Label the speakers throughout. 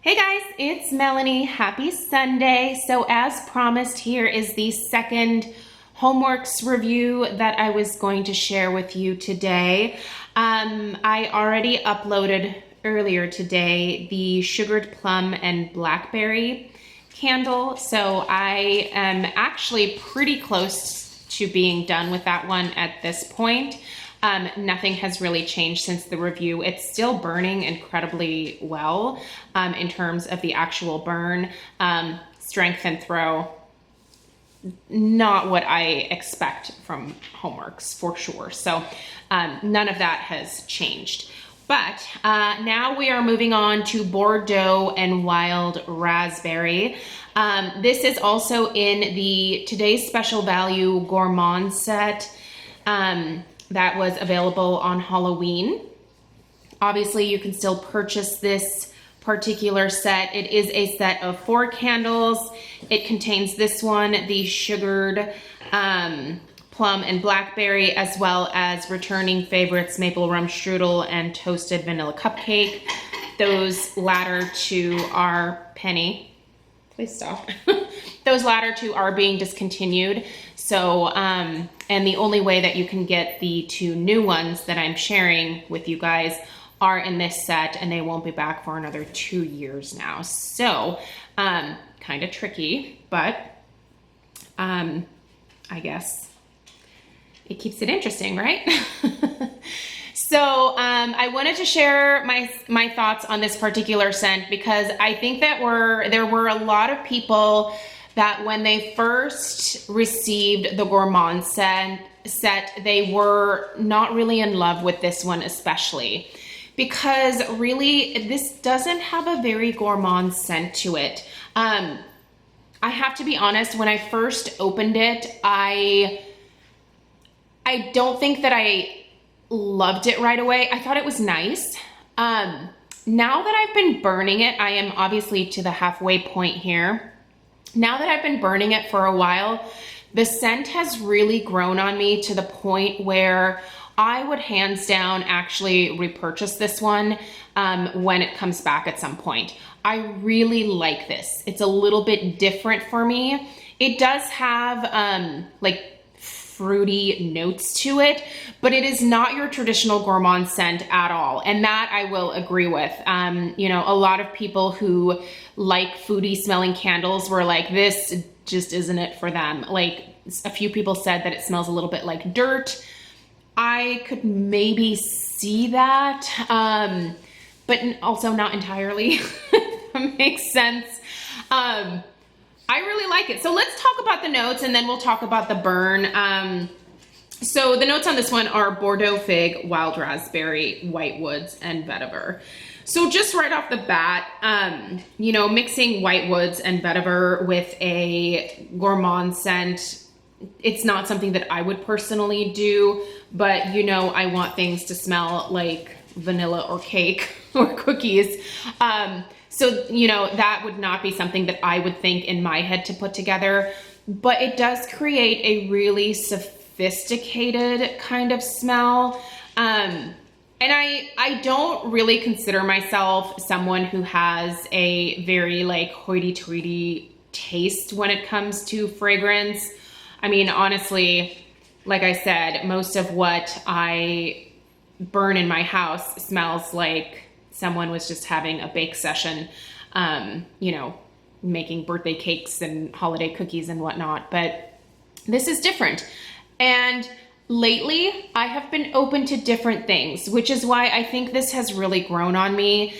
Speaker 1: Hey guys, it's Melanie. Happy Sunday. So as promised, here is the second Homeworx review that I was going to share with you today. I already uploaded earlier today the sugared plum and blackberry candle. So I am actually pretty close to being done with that one at this point. Nothing has really changed since the review. It's still burning incredibly well in terms of the actual burn. Strength and throw, not what I expect from Homeworx for sure. So none of that has changed. But now we are moving on to Bordeaux and Wild Raspberry. This is also in the Today's Special Value Gourmand set. That was available on Halloween. Obviously, you can still purchase this particular set. It is a set of 4 candles. It contains this one, the sugared plum and blackberry, as well as returning favorites, maple rum strudel and toasted vanilla cupcake. Those latter two are Penny. Please stop. Those latter two are being discontinued. So, and the only way that you can get the 2 new ones that I'm sharing with you guys are in this set, and they won't be back for another 2 years now. So, kind of tricky, but I guess it keeps it interesting, right? So I wanted to share my thoughts on this particular scent because I think that there were a lot of people that when they first received the Gourmand set, they were not really in love with this one especially. Because really, this doesn't have a very gourmand scent to it. I have to be honest, when I first opened it, I don't think that I loved it right away. I thought it was nice. Now that I've been burning it, I am obviously to the halfway point here. Now that I've been burning it for a while, the scent has really grown on me to the point where I would hands down actually repurchase this one when it comes back at some point. I really like this. It's a little bit different for me. It does have like fruity notes to it, but it is not your traditional gourmand scent at all. And that I will agree with. You know, a lot of people who like foodie smelling candles were like, this just isn't it for them. Like a few people said that it smells a little bit like dirt. I could maybe see that, but also not entirely, if that makes sense. I really like it. So let's talk about the notes and then we'll talk about the burn. So the notes on this one are Bordeaux fig, wild raspberry, white woods, and vetiver. So just right off the bat, you know, mixing white woods and vetiver with a gourmand scent, it's not something that I would personally do, but you know, I want things to smell like vanilla or cake or cookies. So, you know, that would not be something that I would think in my head to put together, but it does create a really sophisticated kind of smell. And I don't really consider myself someone who has a very like hoity-toity taste when it comes to fragrance. I mean, honestly, like I said, most of what I burn in my house smells like someone was just having a bake session, you know, making birthday cakes and holiday cookies and whatnot. But this is different. And lately, I have been open to different things, which is why I think this has really grown on me.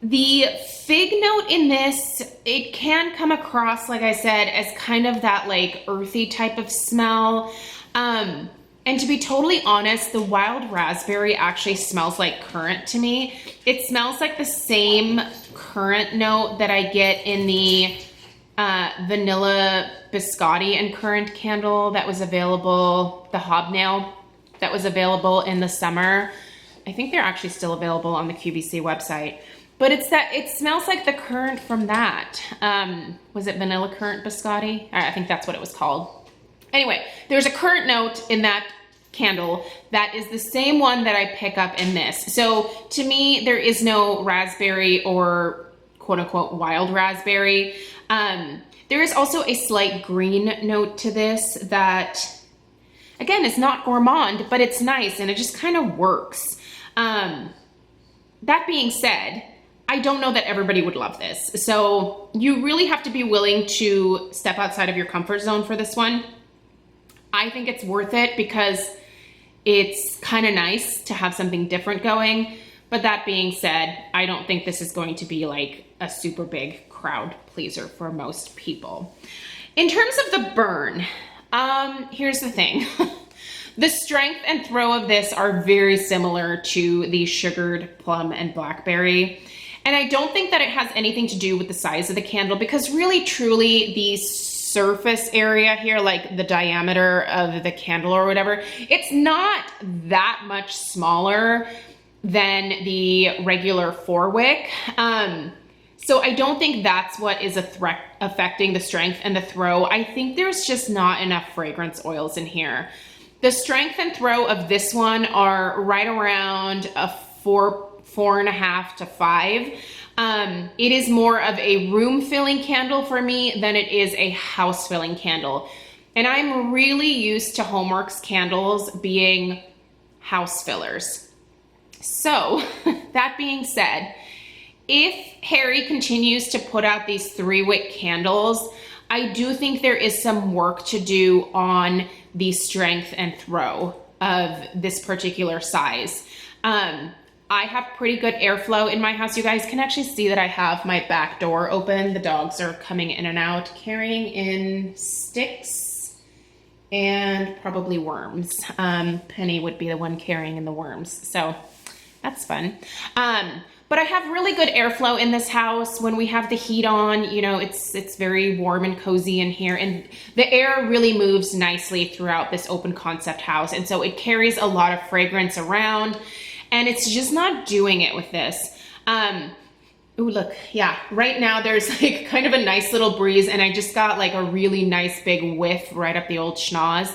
Speaker 1: The fig note in this, it can come across, like I said, as kind of that like earthy type of smell. And to be totally honest, the wild raspberry actually smells like currant to me. It smells like the same currant note that I get in the vanilla biscotti and currant candle that was available, the hobnail that was available in the summer. I think they're actually still available on the QVC website. But it's that, it smells like the currant from that. Was it vanilla currant biscotti? I think that's what it was called. Anyway, there's a currant note in that candle that is the same one that I pick up in this. So to me, there is no raspberry or quote unquote wild raspberry. There is also a slight green note to this that, again, is not gourmand, but it's nice and it just kind of works. That being said, I don't know that everybody would love this. So you really have to be willing to step outside of your comfort zone for this one. I think it's worth it because it's kind of nice to have something different going. But that being said, I don't think this is going to be like a super big crowd pleaser for most people. In terms of the burn, here's the thing. The strength and throw of this are very similar to the sugared plum and blackberry. And I don't think that it has anything to do with the size of the candle, because really truly the surface area here, like the diameter of the candle or whatever, it's not that much smaller than the regular 4-wick. So I don't think that's what is affecting the strength and the throw. I think there's just not enough fragrance oils in here. The strength and throw of this one are right around a 4.5 to 5. It is more of a room filling candle for me than it is a house filling candle. And I'm really used to Homeworx candles being house fillers. So that being said, if Harry continues to put out these 3-wick candles, I do think there is some work to do on the strength and throw of this particular size. I have pretty good airflow in my house. You guys can actually see that I have my back door open. The dogs are coming in and out, carrying in sticks and probably worms. Penny would be the one carrying in the worms, so that's fun. But I have really good airflow in this house. When we have the heat on, you know, it's very warm and cozy in here, and the air really moves nicely throughout this open concept house. And so it carries a lot of fragrance around, and it's just not doing it with this. Ooh, look, yeah, right now there's like kind of a nice little breeze, and I just got like a really nice big whiff right up the old schnoz.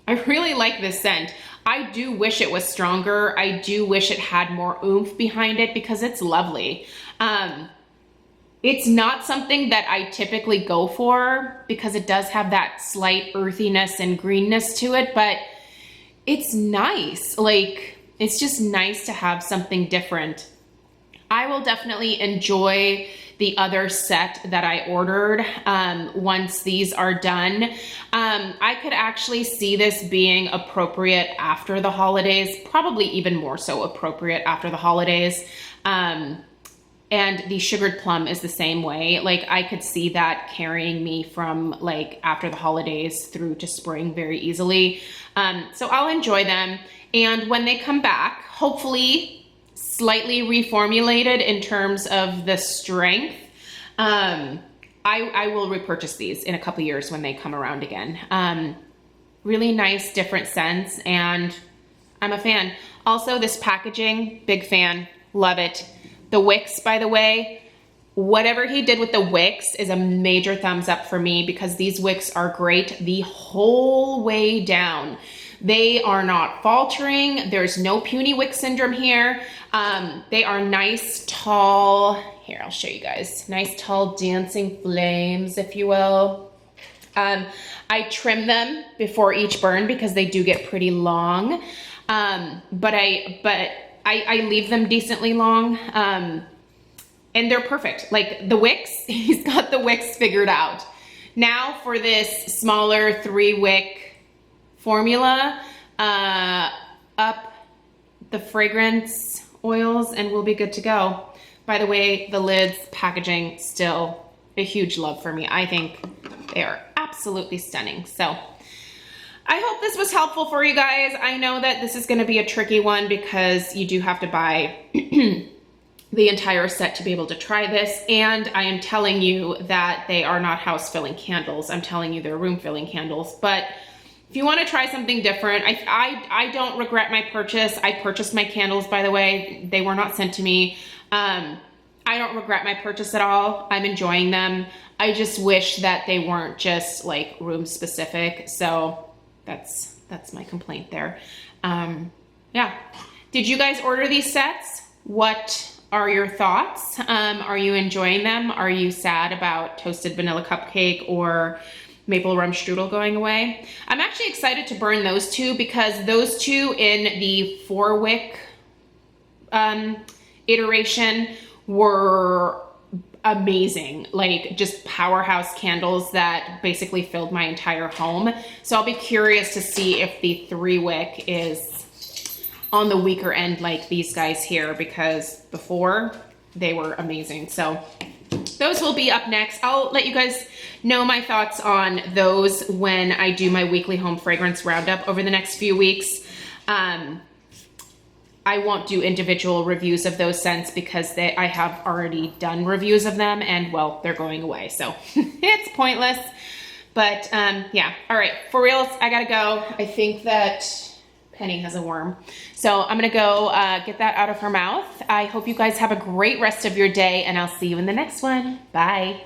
Speaker 1: I really like this scent. I do wish it was stronger. I do wish it had more oomph behind it because it's lovely. It's not something that I typically go for because it does have that slight earthiness and greenness to it, but it's nice. Like, it's just nice to have something different. I will definitely enjoy the other set that I ordered once these are done. I could actually see this being appropriate after the holidays, probably even more so appropriate after the holidays. And the sugared plum is the same way. Like, I could see that carrying me from like after the holidays through to spring very easily. So I'll enjoy them. And when they come back, hopefully slightly reformulated in terms of the strength, I will repurchase these in a couple years when they come around again. Really nice, different scents, and I'm a fan. Also, this packaging, big fan, love it. The wicks, by the way, whatever he did with the wicks is a major thumbs up for me because these wicks are great the whole way down. They are not faltering. There's no puny wick syndrome here. They are nice, tall, here, I'll show you guys. Nice, tall, dancing flames, if you will. I trim them before each burn because they do get pretty long. But I leave them decently long. And they're perfect. Like the wicks, he's got the wicks figured out. Now for this smaller 3-wick formula, up the fragrance oils and we'll be good to go. By the way, the lids, packaging, still a huge love for me. I think they are absolutely stunning. So I hope this was helpful for you guys. I know that this is gonna be a tricky one because you do have to buy the entire set to be able to try this. And I am telling you that they are not house filling candles. I'm telling you they're room filling candles. But if you want to try something different, I don't regret my purchase. I purchased my candles, by the way. They were not sent to me. I don't regret my purchase at all. I'm enjoying them. I just wish that they weren't just like room specific. So that's That's my complaint there. Yeah. Did you guys order these sets? What are your thoughts? Are you enjoying them? Are you sad about toasted vanilla cupcake or maple rum strudel going away? I'm actually excited to burn those two because those two in the 4-wick iteration were amazing, like just powerhouse candles that basically filled my entire home. So I'll be curious to see if the 3-wick is on the weaker end like these guys here, because before they were amazing. So those will be up next. I'll let you guys know my thoughts on those when I do my weekly home fragrance roundup over the next few weeks. I won't do individual reviews of those scents because I have already done reviews of them, and well, they're going away, so it's pointless. But yeah, all right, for reals, I gotta go. I think that Penny has a worm. So I'm gonna go get that out of her mouth. I hope you guys have a great rest of your day, and I'll see you in the next one. Bye.